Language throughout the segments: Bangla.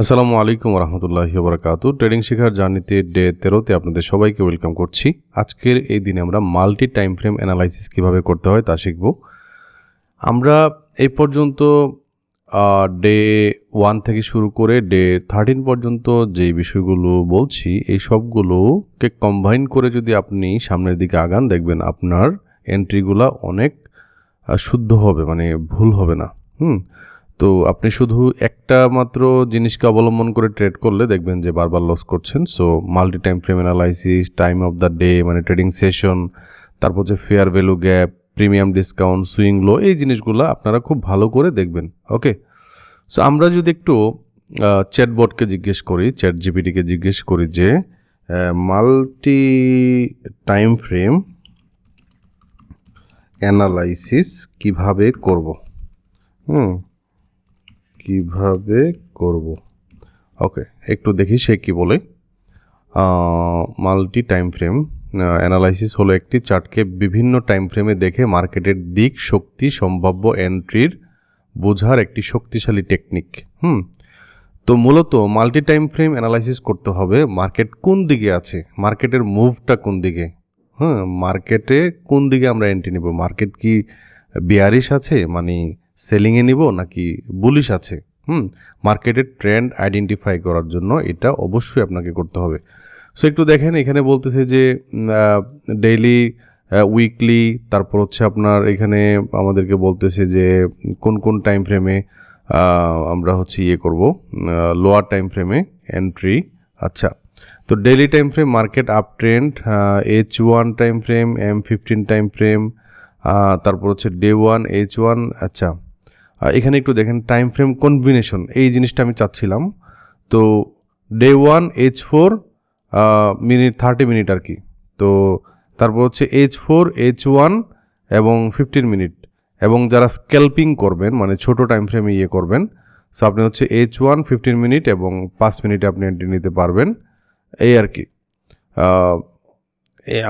আসসালামু আলাইকুম রহমতুল্লাহি ওবরাকাতু। ট্রেডিং শেখার জার্নিতে ডে 13তে আপনাদের সবাইকে ওয়েলকাম করছি। আজকের এই দিনে আমরা মাল্টি টাইম ফ্রেম অ্যানালাইসিস কীভাবে করতে হয় তা শিখব। আমরা এই পর্যন্ত ডে 1 থেকে শুরু করে ডে 13 পর্যন্ত যেই বিষয়গুলো বলছি এই সবগুলোকে কম্বাইন করে যদি আপনি সামনের দিকে আগান, দেখবেন আপনার এন্ট্রিগুলা অনেক শুদ্ধ হবে, মানে ভুল হবে না। তো আপনি শুধু একটা মাত্র জিনিসকে অবলম্বন করে ট্রেড করলে দেখবেন যে বারবার লস করছেন। So multi time frame analysis, time of the day মানে ট্রেডিং সেশন, তারপর যে fair value gap, premium discount, swing লো, এই জিনিসগুলো আপনারা খুব ভালো করে দেখবেন। ওকে, সো আমরা যদি একটু চ্যাটবটকে জিজ্ঞেস করি, চ্যাট জিপিটিকে জিজ্ঞেস করি যে মাল্টি টাইম ফ্রেম অ্যানালাইসিস কিভাবে করব, কিভাবে করব। ওকে, একটু দেখি সে কি বলে। মাল্টি টাইম ফ্রেম অ্যানালাইসিস হলো একটি চার্টকে বিভিন্ন টাইম ফ্রেমে দেখে মার্কেটের দিক, শক্তি, সম্ভাব্য এন্ট্রির বোঝার একটি শক্তিশালী টেকনিক। তো মূলত মাল্টি টাইম ফ্রেম অ্যানালাইসিস করতে হবে মার্কেট কোন দিকে আছে, মার্কেটের মুভটা কোন দিকে, মার্কেটে কোন দিকে আমরা এন্ট্রি নিব, মার্কেট কি বিয়ারিশ আছে মানে সেলিংয়ে নিব নাকি বুলিশ আছে। মার্কেটের ট্রেন্ড আইডেন্টিফাই করার জন্য এটা অবশ্যই আপনাকে করতে হবে। সো একটু দেখেন, এখানে বলতেছে যে ডেইলি, উইকলি, তারপর হচ্ছে আপনার এখানে আমাদেরকে বলতেছে যে কোন কোন টাইম ফ্রেমে আমরা হচ্ছে করব, লোয়ার টাইম ফ্রেমে এন্ট্রি। আচ্ছা, তো daily time frame market up trend, H1 time frame, M15 time frame, তারপর হচ্ছে ডে 1 H1। আচ্ছা, এখানে একটু দেখেন টাইম ফ্রেম কম্বিনেশন, এই জিনিসটা আমি চাচ্ছিলাম। তো ডে 1 H4 মিনিট 30 মিনিট আর কি। তো তারপর হচ্ছে H4 H1 এবং 15 মিনিট, এবং যারা স্ক্যাল্পিং করবেন মানে ছোট টাইম ফ্রেমে করবেন, সো আপনি হচ্ছে H1 15 মিনিট এবং 5 মিনিটে আপনি এন্ট্রি নিতে পারবেন, এই আর কি।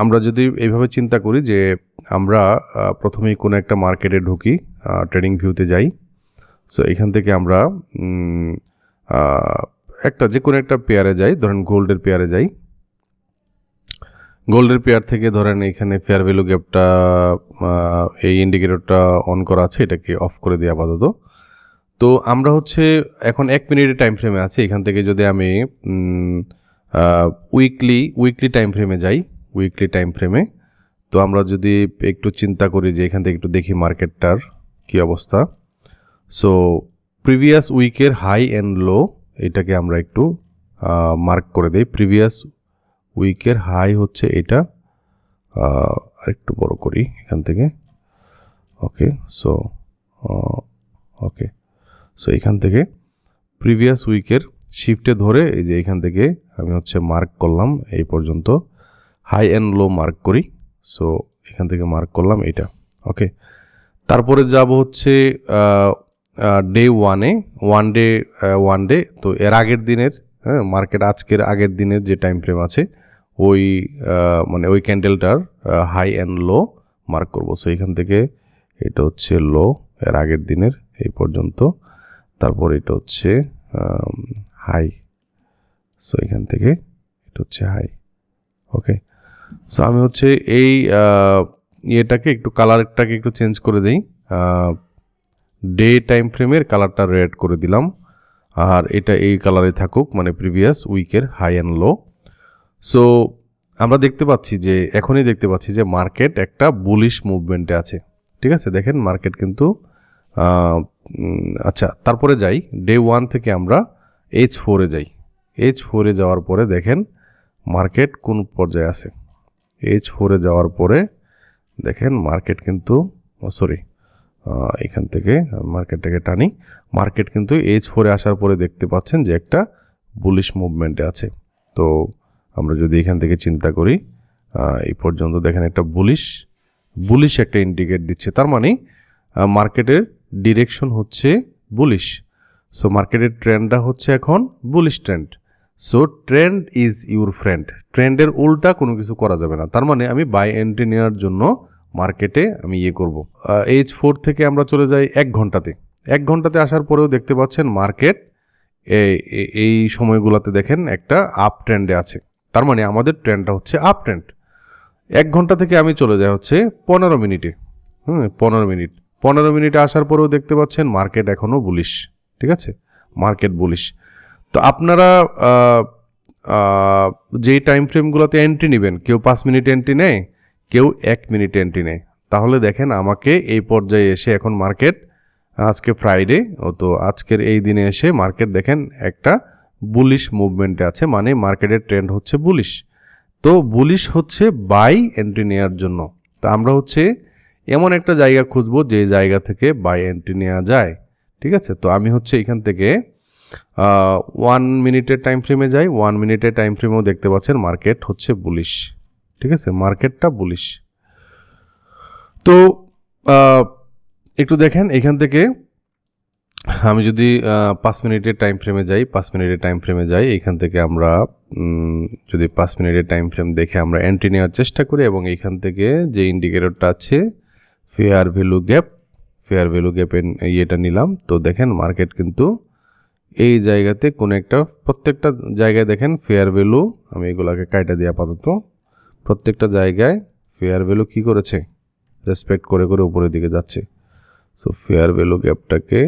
আমরা যদি এইভাবে চিন্তা করি যে আমরা প্রথমেই কোনো একটা মার্কেটে ঢুকি, ট্রেডিং ভিউতে যাই। সো এখান থেকে আমরা যে কোনো একটা পেয়ারে যাই, ধরেন গোল্ডের পেয়ারে যাই। গোল্ডের পেয়ার থেকে ধরেন এখানে ফেয়ার ভ্যালু গ্যাপটা, এই ইন্ডিকেটরটা অন করা আছে, এটাকে অফ করে দিই আপাতত। তো আমরা হচ্ছে এখন 1 মিনিটের টাইম ফ্রেমে আছে। এখান থেকে যদি আমি উইকলি টাইম ফ্রেমে যাই, উইকলি টাইম ফ্রেমে, তো আমরা যদি একটু চিন্তা করি যে এখান থেকে একটু দেখি মার্কেটটার কি অবস্থা। সো প্রিভিয়াস উইকের হাই অ্যান্ড লো, এটাকে আমরা একটু মার্ক করে দিই। প্রিভিয়াস উইকের হাই হচ্ছে এটা, আরেকটু বড় করি এখান থেকে। ওকে, সো এখান থেকে প্রিভিয়াস উইকের শিফটে ধরে এই যে এখান থেকে আমি হচ্ছে মার্ক করলাম এই পর্যন্ত, হাই অ্যান্ড লো মার্ক করি। সো এখান থেকে মার্ক করলাম এটা। ওকে, তারপরে যাব হচ্ছে ডে 1-এ, ওয়ান ডে। তো এর আগের দিনের, মার্কেট আজকের আগের দিনের যে টাইম ফ্রেম আছে ওই মানে ওই ক্যান্ডেলটার হাই অ্যান্ড লো মার্ক করব। সো এখান থেকে এটা হচ্ছে লো এর আগের দিনের এই পর্যন্ত, তারপর এটা হচ্ছে হাই। সো এখান থেকে এটা হচ্ছে হাই। ওকে, সো আমি হচ্ছে এই ইয়েটাকে একটু, কালারটাকে একটু চেঞ্জ করে দিই। ডে টাইম ফ্রেমের কালারটা রেড করে দিলাম, আর এটা এই কালারে থাকুক, মানে প্রিভিয়াস উইকের হাই অ্যান্ড লো। সো আমরা এখনই দেখতে পাচ্ছি যে মার্কেট একটা বুলিশ মুভমেন্টে আছে। ঠিক আছে, দেখেন মার্কেট কিন্তু আচ্ছা, তারপরে যাই ডে 1 থেকে আমরা H4-এ যাই। H4-এ যাওয়ার পরে দেখেন মার্কেট কোন পর্যায়ে আছে। H4-এ যাওয়ার পরে দেখেন মার্কেট কিন্তু, এখান থেকে মার্কেটটাকে টানি, মার্কেট কিন্তু H4-এ আসার পরে দেখতে পাচ্ছেন যে একটা বুলিশ মুভমেন্টে আছে। তো আমরা যদি এখান থেকে চিন্তা করি, এই পর্যন্ত দেখেন একটা বুলিশ একটা ইন্ডিকেট দিচ্ছে, তার মানে মার্কেটের ডিরেকশন হচ্ছে বুলিশ। সো মার্কেটের ট্রেন্ডটা হচ্ছে এখন bullish trend. So trend is your friend, ট্রেন্ডের উল্টা কোনো কিছু করা যাবে না। তার মানে আমি বাই এন্ট্রি নেওয়ার জন্য মার্কেটে আমি করব। H4 থেকে আমরা চলে যাই 1 ঘন্টাতে। 1 ঘন্টাতে আসার পরেও দেখতে পাচ্ছেন মার্কেট এই সময়গুলোতে দেখেন একটা আপ ট্রেন্ডে আছে, তার মানে আমাদের ট্রেন্ডটা হচ্ছে আপ ট্রেন্ড। 1 ঘন্টা থেকে আমি চলে যাই হচ্ছে 15 মিনিটে। 15 মিনিটে আসার পরেও দেখতে পাচ্ছেন মার্কেট এখনও বুলিশ, ঠিক আছে, মার্কেট বুলিশ। তো আপনারা যেই টাইম ফ্রেমগুলোতে এন্ট্রি নেবেন, কেউ 5 মিনিট এন্ট্রি নেয়, কেউ 1 মিনিট এন্ট্রি নেয়। তাহলে দেখেন আমাকে এই পর্যায়ে এসে এখন মার্কেট, আজকে ফ্রাইডে, তো আজকের এই দিনে এসে মার্কেট দেখেন একটা বুলিশ মুভমেন্টে আছে, মানে মার্কেটের ট্রেন্ড হচ্ছে বুলিশ। তো বুলিশ হচ্ছে বাই এন্ট্রি নেওয়ার জন্য। তো আমরা হচ্ছে এমন একটা জায়গা খুঁজবো যে জায়গা থেকে বাই এন্ট্রি নেওয়া যায়, ঠিক আছে। তো আমি হচ্ছে এখান থেকে 1 মিনিটের টাইম ফ্রেমে যাই। 1 মিনিটের টাইম ফ্রেমেও দেখতে পাচ্ছেন মার্কেট হচ্ছে বুলিশ, ঠিক আছে, মার্কেটটা বুলিশ। তো একটু দেখেন এখান থেকে আমি যদি 5 মিনিটের টাইম ফ্রেমে যাই, 5 মিনিটের টাইম ফ্রেমে যাই, এখান থেকে আমরা যদি 5 মিনিটের টাইম ফ্রেম দেখে আমরা এন্ট্রি নেওয়ার চেষ্টা করি, এবং এইখান থেকে যে ইন্ডিকেটরটা আছে ফেয়ার ভ্যালু গ্যাপের ইয়েটা নিলাম। তো দেখেন মার্কেট কিন্তু এই জায়গাতে কোনো একটা, প্রত্যেকটা জায়গায় দেখেন ফেয়ার ভ্যালু, আমি এগুলোকে কাইটা দিয়ে আপাতত, প্রত্যেকটা জায়গায় ফেয়ার ভ্যালু কী করেছে, রেসপেক্ট করে করে উপরের দিকে যাচ্ছে। সো ফেয়ার ভ্যালু গ্যাপটাকে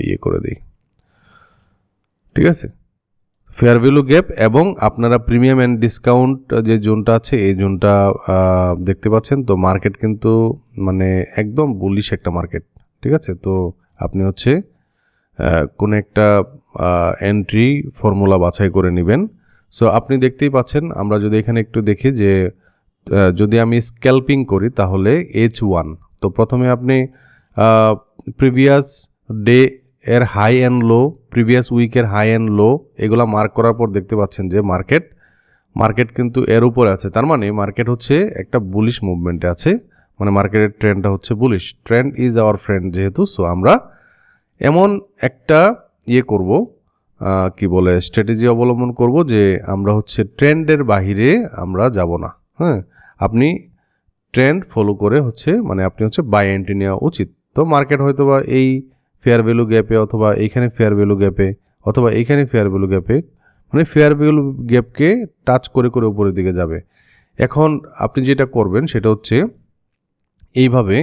ইয়ে করে দিই, ঠিক আছে, ফেয়ার ভ্যালু গ্যাপ। এবং আপনারা প্রিমিয়াম অ্যান্ড ডিসকাউন্ট যে জোনটা আছে এই জোনটা দেখতে পাচ্ছেন। তো মার্কেট কিন্তু মানে একদম বুলিশ একটা মার্কেট, ঠিক আছে। তো আপনি হচ্ছে কোনো একটা এন্ট্রি ফর্মুলা বাছাই করে নেবেন। সো আপনি দেখতেই পাচ্ছেন, আমরা যদি এখানে একটু দেখি যে যদি আমি স্ক্যাল্পিং করি তাহলে H1, তো প্রথমে আপনি প্রিভিয়াস ডে এর হাই অ্যান্ড লো, প্রিভিয়াস উইকের হাই অ্যান্ড লো এগুলা মার্ক করার পর দেখতে পাচ্ছেন যে মার্কেট কিন্তু এর উপরে আছে, তার মানে মার্কেট হচ্ছে একটা বুলিশ মুভমেন্টে আছে, মানে মার্কেটের ট্রেন্ডটা হচ্ছে bullish. Trend is our friend যেহেতু, সো আমরা এমন একটা ইয়ে করব, কি বলে, স্ট্র্যাটেজি অবলম্বন করব যে আমরা হচ্ছে ট্রেন্ডের বাহিরে আমরা যাব না। হ্যাঁ, আপনি ট্রেন্ড ফলো করে হচ্ছে, মানে আপনি হচ্ছে বাই এন্ট্রি নেওয়া উচিত। তো মার্কেট হয়তো বা এই ফেয়ার ভ্যালু গ্যাপে, অথবা এইখানে ফেয়ার ভ্যালু গ্যাপে, অথবা এইখানে ফেয়ার ভ্যালু গ্যাপে, মানে ফেয়ার ভ্যালু গ্যাপকে টাচ করে করে উপরের দিকে যাবে। এখন আপনি যেটা করবেন সেটা হচ্ছে এইভাবে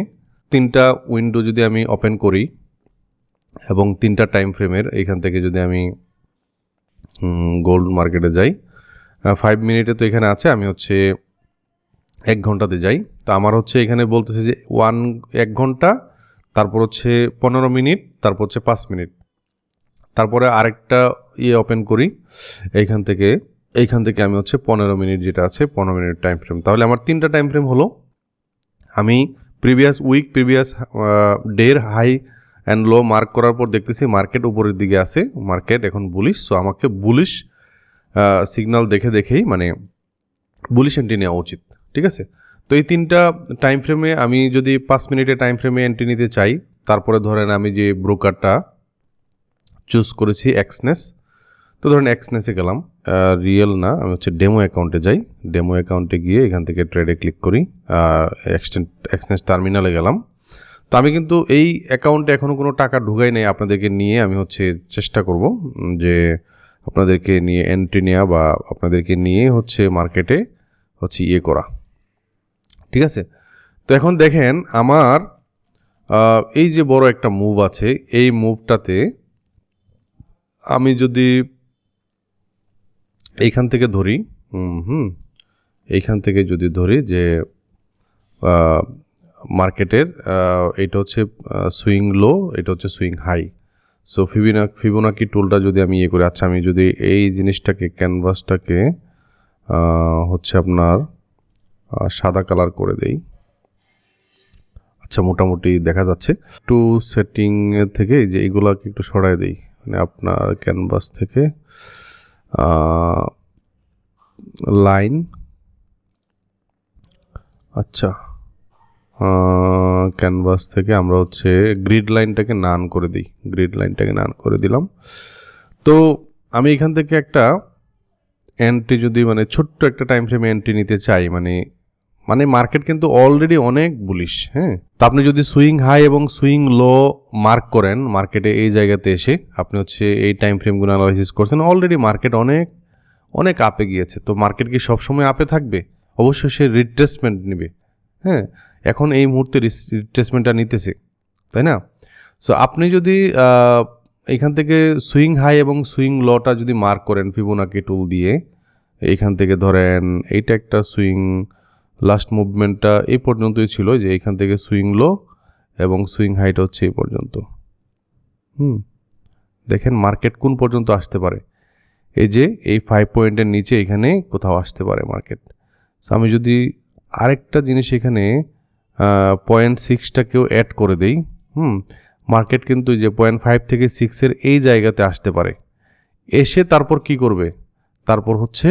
3টা উইন্ডো যদি আমি ওপেন করি এবং 3টা টাইম ফ্রেমের, এইখান থেকে যদি আমি গোল্ড মার্কেটে যাই, 5 মিনিটে তো এখানে আছে, আমি হচ্ছে 1 ঘন্টাতে যাই। তো আমার হচ্ছে এখানে বলতেছে যে 1 ঘন্টা, তারপর হচ্ছে 15 মিনিট, তারপর হচ্ছে 5 মিনিট, তারপরে আরেকটা ওপেন করি এইখান থেকে আমি হচ্ছে 15 মিনিট যেটা আছে 15 মিনিট টাইম ফ্রেম। তাহলে আমার 3টা টাইম ফ্রেম হলো। আমি প্রিভিয়াস ডের হাই অ্যান্ড লো মার্ক করার পর দেখতেছি মার্কেট উপরের দিকে আছে, মার্কেট এখন বুলিশ। সো আমাকে বুলিশ সিগন্যাল দেখেই মানে বুলিশ এন্ট্রি নেওয়া উচিত, ঠিক আছে। তো এই 3টা টাইম ফ্রেমে আমি যদি 5 মিনিটের টাইম ফ্রেমে এন্ট্রি নিতে চাই, তারপরে ধরেন আমি যে ব্রোকারটা চুজ করেছি এক্সনেস, তো ধরেন এক্সনেসে গেলাম, রিয়েল না, আমি হচ্ছে ডেমো অ্যাকাউন্টে যাই। ডেমো অ্যাকাউন্টে গিয়ে এখান থেকে ট্রেডে ক্লিক করি, এক্সনেস টার্মিনালে গেলাম। তো আমি কিন্তু এই অ্যাকাউন্টে এখনও কোনো টাকা ঢুকাই নেই, আপনাদেরকে নিয়ে আমি হচ্ছে চেষ্টা করব যে আপনাদেরকে নিয়ে এন্ট্রি নেওয়া, বা আপনাদেরকে নিয়ে হচ্ছে মার্কেটে হচ্ছে করা, ঠিক আছে। তো এখন দেখেন আমার এই যে বড় একটা মুভ আছে, এই মুভটাতে আমি যদি এইখান থেকে ধরি, এইখান থেকে যদি ধরি যে মার্কেটের এটা হচ্ছে সুইং লো, এটা হচ্ছে সুইং হাই। সো ফিবোনাকি টুলটা যদি আমি করি, আচ্ছা আমি যদি এই জিনিসটাকে, ক্যানভাসটাকে হচ্ছে আপনার সাদা কালার করে দেই, আচ্ছা মোটামুটি দেখা যাচ্ছে। একটু সেটিং থেকে যে এইগুলাকে একটু সরাই দেই, মানে আপনার ক্যানভাস থেকে লাইন, আচ্ছা ক্যানভাস থেকে আমরা হচ্ছে গ্রিড লাইনটাকে নান করে দিই, দিলাম। তো আমি এখান থেকে একটা এন্ট্রি যদি, মানে ছোট্ট একটা টাইম ফ্রেমে এন্ট্রি নিতে চাই, মানে মানে মার্কেট কিন্তু অলরেডি অনেক বুলিশ, হ্যাঁ। তো আপনি যদি সুইং হাই এবং সুইং লো মার্ক করেন মার্কেটে এই জায়গাতে এসে, আপনি হচ্ছে এই টাইম ফ্রেমগুলো অ্যানালাইসিস করছেন, অলরেডি মার্কেট অনেক অনেক আপে গিয়েছে। তো মার্কেট কি সবসময় আপে থাকবে? অবশ্যই সে রিট্রেসমেন্ট নেবে, হ্যাঁ। এখন এই মুহূর্তে রিট্রেসমেন্টটা নিতেছে, তাই না? সো আপনি যদি এইখান থেকে সুইং হাই এবং সুইং লটা যদি মার্ক করেন ফিবোনাকি টুল দিয়ে, এইখান থেকে ধরেন এইটা একটা সুইং, লাস্ট মুভমেন্টটা এই পর্যন্তই ছিল, যে এইখান থেকে সুইং লো এবং সুইং হাইট হচ্ছে এই পর্যন্ত। দেখেন মার্কেট কোন পর্যন্ত আসতে পারে, এই যে এই 5 পয়েন্টের নিচে এখানে কোথাও আসতে পারে মার্কেট। সো আমি যদি আরেকটা জিনিস এখানে 0.6টাকেও অ্যাড করে দেই, মার্কেট কিন্তু যে 0.5 থেকে 6-এর এই জায়গাতে আসতে পারে, এসে তারপর কি করবে, তারপর হচ্ছে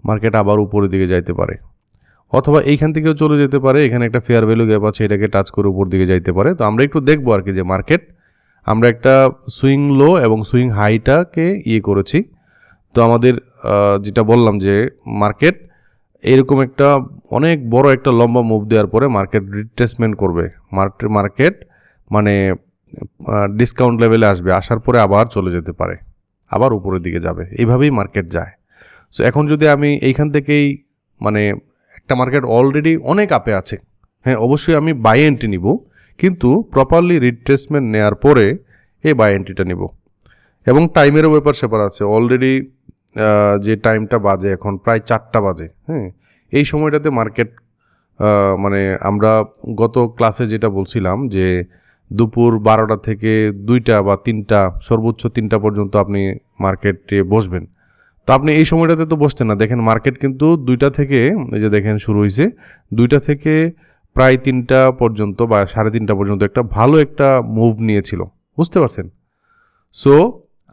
মার্কেট আবার উপরের দিকে যাইতে পারে, অথবা এইখান থেকেও চলে যেতে পারে। এখানে একটা ফেয়ার ভ্যালু গ্যাপ আছে, এটাকে টাচ করে উপর দিকে যাইতে পারে। তো আমরা একটু দেখবো আর কি যে মার্কেট, আমরা একটা সুইং লো এবং সুইং হাইটাকে করেছি। তো আমাদের যেটা বললাম যে মার্কেট এরকম একটা অনেক বড় একটা লম্বা মুভ দেওয়ার পরে মার্কেট রিট্রেসমেন্ট করবে, মার্কেট মানে ডিসকাউন্ট লেভেলে আসবে, আসার পরে আবার চলে যেতে পারে, আবার উপরের দিকে যাবে, এইভাবেই মার্কেট যায়। সো এখন যদি আমি এইখান থেকেই মানে একটা মার্কেট অলরেডি অনেক আপে আছে, হ্যাঁ, অবশ্যই আমি বাই এন্ট্রি নিব, কিন্তু প্রপারলি রিট্রেসমেন্ট নেওয়ার পরে এই বাই এন্ট্রিটা নিব। এবং টাইমেরও ব্যাপার স্যাপার আছে। অলরেডি যে টাইমটা বাজে এখন প্রায় 4টা বাজে, হ্যাঁ, এই সময়টাতে মার্কেট মানে আমরা গত ক্লাসে যেটা বলছিলাম যে দুপুর 12টা থেকে 2টা বা 3টা, সর্বোচ্চ 3টা পর্যন্ত আপনি মার্কেটে বসবেন। তো আপনি এই সময়টাতে তো বসতেন না। দেখেন মার্কেট কিন্তু 2টা থেকে, এই যে দেখেন শুরু হয়েছে 2টা থেকে প্রায় 3টা পর্যন্ত বা 3:30 পর্যন্ত একটা ভালো একটা মুভ নিয়েছিল, বুঝতে পারছেন? সো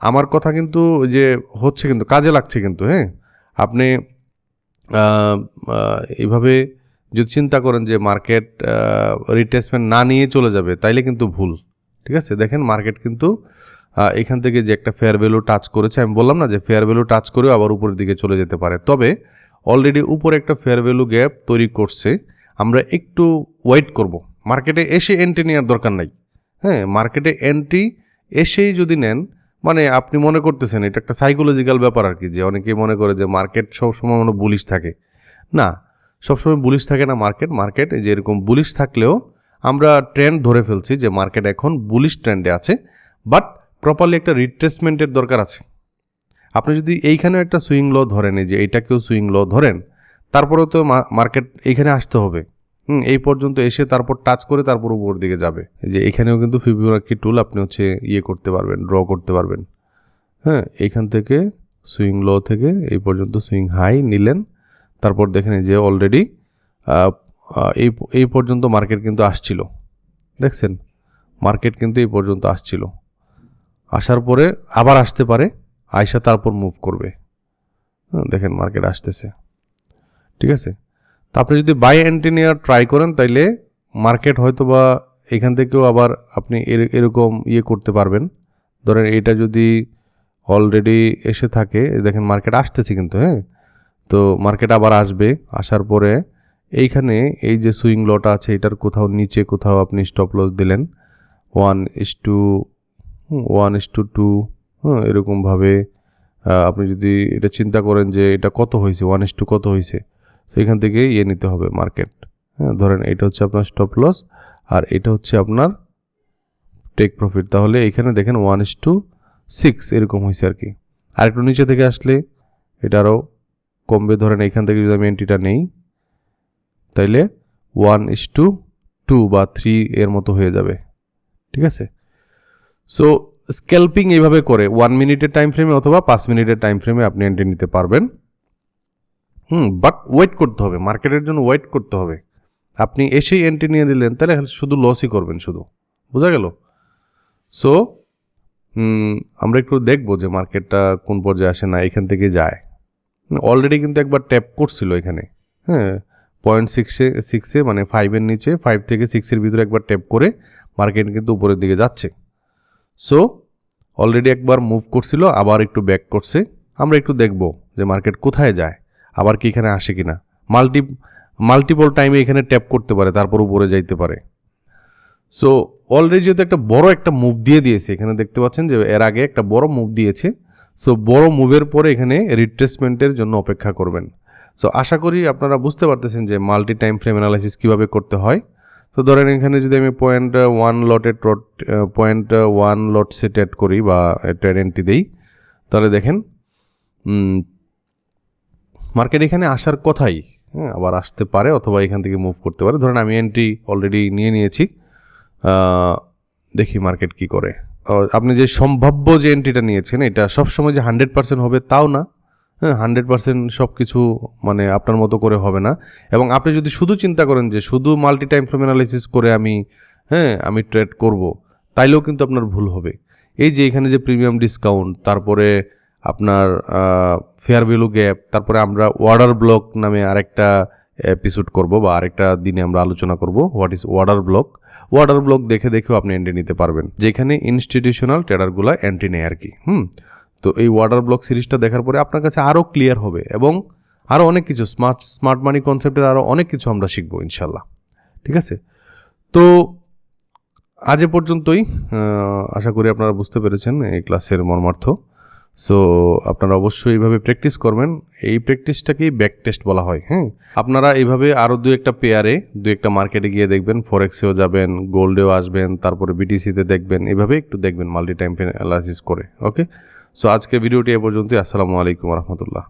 আমার কথা কিন্তু যে হচ্ছে, কিন্তু কাজে লাগছে কিন্তু, হ্যাঁ। আপনি এইভাবে যদি চিন্তা করেন যে মার্কেট রিট্রেসমেন্ট না নিয়ে চলে যাবে, তাইলে কিন্তু ভুল, ঠিক আছে? দেখেন মার্কেট কিন্তু এখান থেকে যে একটা ফেয়ার ভ্যালু টাচ করেছে, আমি বললাম না যে ফেয়ার ভ্যালু টাচ করেও আবার উপরের দিকে চলে যেতে পারে, তবে অলরেডি উপরে একটা ফেয়ার ভ্যালু গ্যাপ তৈরি করছে। আমরা একটু ওয়েট করব, মার্কেটে এসে এন্ট্রি নেওয়ার দরকার নাই, হ্যাঁ। মার্কেটে এন্ট্রি এসেই যদি নেন, মানে আপনি মনে করতেছেন এটা একটা সাইকোলজিক্যাল ব্যাপার আর কি, যে অনেকেই মনে করে যে মার্কেট সবসময় মনে বুলিশ থাকে, না, সবসময় বুলিশ থাকে না মার্কেট যে এরকম বুলিশ থাকলেও আমরা ট্রেন্ড ধরে ফেলছি যে মার্কেট এখন বুলিশ ট্রেন্ডে আছে, বাট প্রপারলি একটা রিট্রেসমেন্টের দরকার আছে। আপনি যদি এইখানেও একটা সুইং লো ধরেন, এই যে এইটাকেও সুইং লো ধরেন, তারপরেও তো মার্কেট এইখানে আসতে হবে, এই পর্যন্ত এসে তারপর টাচ করে তারপর উপর দিকে যাবে। যে এখানেও কিন্তু ফিবোনাকি টুল আপনি হচ্ছে করতে পারবেন, ড্র করতে পারবেন, হ্যাঁ। এইখান থেকে সুইং লো থেকে এই পর্যন্ত সুইং হাই নিলেন, তারপর দেখেন যে অলরেডি এই পর্যন্ত মার্কেট কিন্তু আসছিল, দেখছেন মার্কেট কিন্তু এই পর্যন্ত আসছিল, আসার পরে আবার আসতে পারে, আইসা তারপর মুভ করবে, দেখেন মার্কেট আসতেছে, ঠিক আছে? তো আপনি যদি বাই এন্ট্রি নেওয়ার ট্রাই করেন, তাইলে মার্কেট হয়তো বা এখান থেকেও আবার আপনি এরকম করতে পারবেন। ধরেন এটা যদি অলরেডি এসে থাকে, দেখেন মার্কেট আসতেছে কিন্তু, হ্যাঁ। তো মার্কেট আবার আসবে, আসার পরে এইখানে এই যে সুইং লটা আছে এটার কোথাও নিচে কোথাও আপনি স্টপ লস দিলেন 1:2, হ্যাঁ, এরকমভাবে আপনি যদি এটা চিন্তা করেন যে এটা কত হয়েছে, 1:2 কত হয়েছে, তো এখান থেকে নিতে হবে মার্কেট, হ্যাঁ। ধরেন এটা হচ্ছে আপনার স্টপ লস আর এটা হচ্ছে আপনার টেক প্রফিট, তাহলে এখানে দেখেন 1:6 এরকম হয়েছে আর কি। আর একটু নিচে থেকে আসলে এটা আরও কমবে। ধরেন এখান থেকে যদি আমি এন্ট্রিটা নেই, তাইলে 1:2 বা 3 এর মতো হয়ে যাবে, ঠিক আছে? সো স্ক্যাল্পিং এইভাবে করে 1 মিনিটের টাইম ফ্রেমে অথবা 5 মিনিটের টাইম ফ্রেমে আপনি এন্ট্রি নিতে পারবেন, বাট ওয়েট করতে হবে, মার্কেটের জন্য ওয়েট করতে হবে। আপনি এসেই এন্ট্রি নিয়ে নিলেন, তাহলে শুধু লসই করবেন, শুধু, বোঝা গেল? সো আমরা একটু দেখবো যে মার্কেটটা কোন পর্যায়ে আসে, না এখান থেকে যায়। অলরেডি কিন্তু একবার ট্যাপ করছিল এখানে, হ্যাঁ, 0.6-এ মানে 5-এর নিচে, 5 থেকে 6-এর ভিতরে একবার ট্যাপ করে মার্কেট কিন্তু উপরের দিকে যাচ্ছে। সো অলরেডি একবার মুভ করছিল, আবার একটু ব্যাক করছে। আমরা একটু দেখব যে মার্কেট কোথায় যায়, আবার কি এখানে আসে কিনা। মাল্টিপল টাইমে এখানে ট্যাপ করতে পারে, তারপর উপরে যাইতে পারে। সো অলরেডি যেহেতু একটা বড় একটা মুভ দিয়ে দিয়েছে, এখানে দেখতে পাচ্ছেন যে এর আগে একটা বড় মুভ দিয়েছে। সো বড় মুভের পরে এখানে রিট্রেসমেন্টের জন্য অপেক্ষা করবেন। সো আশা করি আপনারা বুঝতে পারতেছেন যে মাল্টি টাইম ফ্রেম অ্যানালাইসিস কীভাবে করতে হয়। তো ধরেন এখানে যদি আমি point one lot set add করি বা ট্রেড এন্ট্রি দেই, তাহলে দেখেন মার্কেট এখানে আসার কথাই, হ্যাঁ, আবার আসতে পারে অথবা এখান থেকে মুভ করতে পারে। ধরেন আমি এন্ট্রি অলরেডি নিয়ে নিয়েছি, দেখি মার্কেট কি করে। আপনি যে সম্ভাব্য যে এন্ট্রিটা নিয়েছেন এটা সবসময় যে 100% হবে তাও না, হ্যাঁ, 100% সব কিছু মানে আপনার মতো করে হবে না। এবং আপনি যদি শুধু চিন্তা করেন যে শুধু মাল্টি টাইম ফ্রেম অ্যানালাইসিস করে আমি ট্রেড করব, তাইলেও কিন্তু আপনার ভুল হবে। এই যে এখানে যে প্রিমিয়াম ডিসকাউন্ট, তারপরে আপনার ফেয়ার ভ্যালু গ্যাপ, তারপরে আমরা অর্ডার ব্লক নামে আরেকটা এপিসোড করব বা আরেকটা দিনে আমরা আলোচনা করব what is order block. Order block দেখেও আপনি এন্ট্রি নিতে পারবেন, যেখানে ইনস্টিটিউশনাল ট্রেডারগুলো এন্ট্রি নেয় আর কি। তো এই অর্ডার ব্লক সিরিজটা দেখার পরে আপনার কাছে আরও ক্লিয়ার হবে এবং আরও অনেক কিছু স্মার্ট মানি কনসেপ্টের আরও অনেক কিছু আমরা শিখবো ইনশাল্লাহ। ঠিক আছে, তো আজ এ পর্যন্তই। আশা করি আপনারা বুঝতে পেরেছেন এই ক্লাসের মর্মার্থ। সো আপনারা অবশ্যই এইভাবে প্র্যাকটিস করবেন। এই প্র্যাকটিসটাকেই ব্যাক টেস্ট বলা হয়। হ্যাঁ, আপনারা এইভাবে আরও দু একটা মার্কেটে গিয়ে দেখবেন, ফরেক্সেও যাবেন, গোল্ডেও আসবেন, তারপরে বিটিসিতে দেখবেন, এভাবে একটু দেখবেন মাল্টি টাইম অ্যানালাইসিস করে। ওকে, সো আজকের ভিডিওটি এ পর্যন্তই। আসসালামু আলাইকুম রহমতুল্লাহ।